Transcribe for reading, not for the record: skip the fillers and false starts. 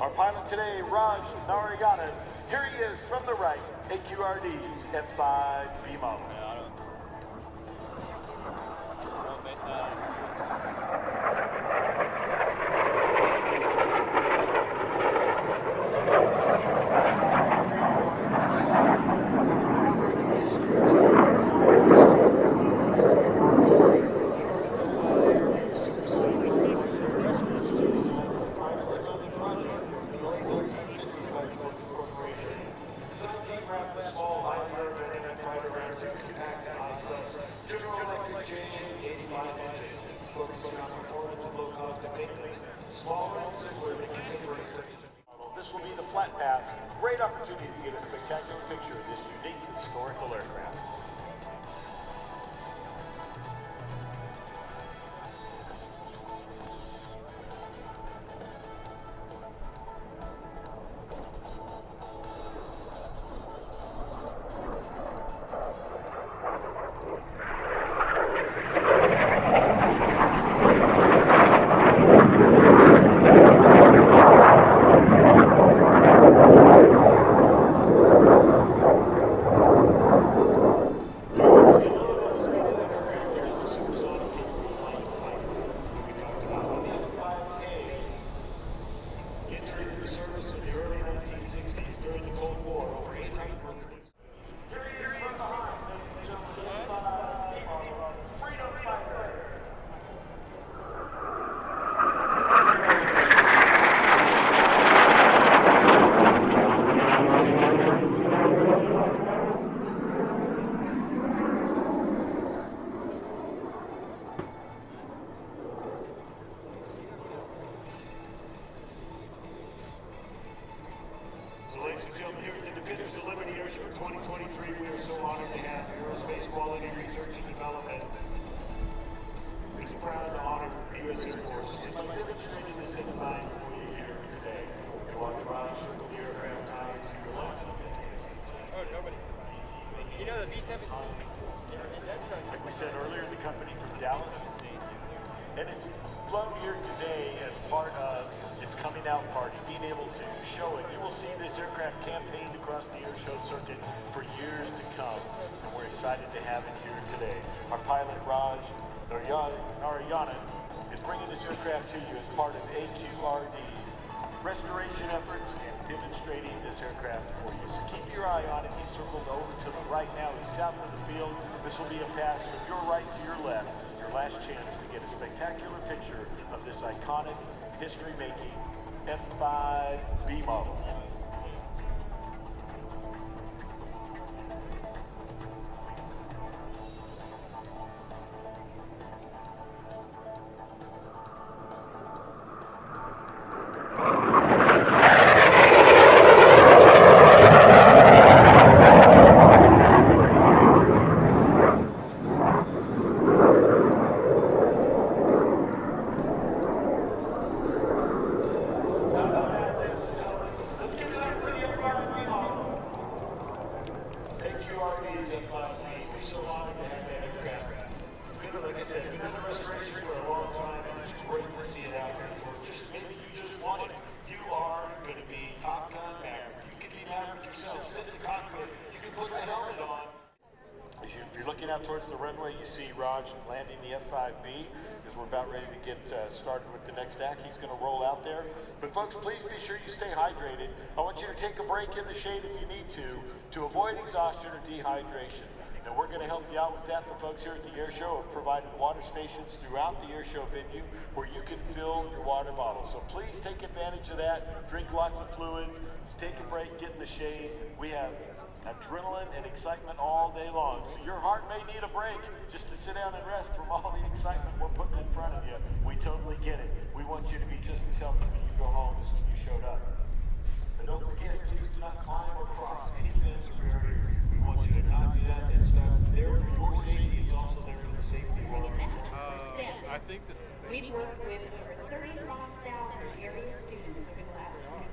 Our pilot today, Raj Narayana. Here he is from the right, AQRD's F-5 B model. This will be the flat pass. Great opportunity to get a spectacular picture of this unique historical aircraft. Ladies and gentlemen, here at the Definitive Celebrity Air Show 2023, we are so honored to have Aerospace Quality Research and Development. We're so proud to honor the U.S. Air Force and by demonstrating this F-5 for you here today. You watch Raj circle the aircraft tie to your left. Oh, nobody. You know the B-17? Like we said earlier, the company from Dallas, and it's flown here today as part of its coming out party, being able to show it. You will see this aircraft campaigned across the air show circuit for years to come, and we're excited to have it here today. Our pilot, Raj Narayana, is bringing this aircraft to you as part of AQRD's restoration efforts and demonstrating this aircraft for you. So keep your eye on it. He's circled over to the right now. He's south of the field. This will be a pass from your right to your left. Your last chance to get a spectacular picture of this iconic, history-making F-5 B model. If you're looking out towards the runway, you see Raj landing the F-5B as we're about ready to get started with the next act. He's going to roll out there. But folks, please be sure you stay hydrated. I want you to take a break in the shade if you need to avoid exhaustion or dehydration. And we're going to help you out with that. The folks here at the air show have provided water stations throughout the air show venue where you can fill your water bottle. So please take advantage of that. Drink lots of fluids. Let's take a break, get in the shade. We have adrenaline and excitement all day long. So your heart may need a break just to sit down and rest from all the excitement we're putting in front of you. We totally get it. We want you to be just as healthy when you go home as when you showed up. But don't forget, please do not climb or cross any fence or barrier. We want you to not do that. That starts there for your safety. It's also there for the safety of all of you. I think that we've worked with over 35,000 area students over the last 20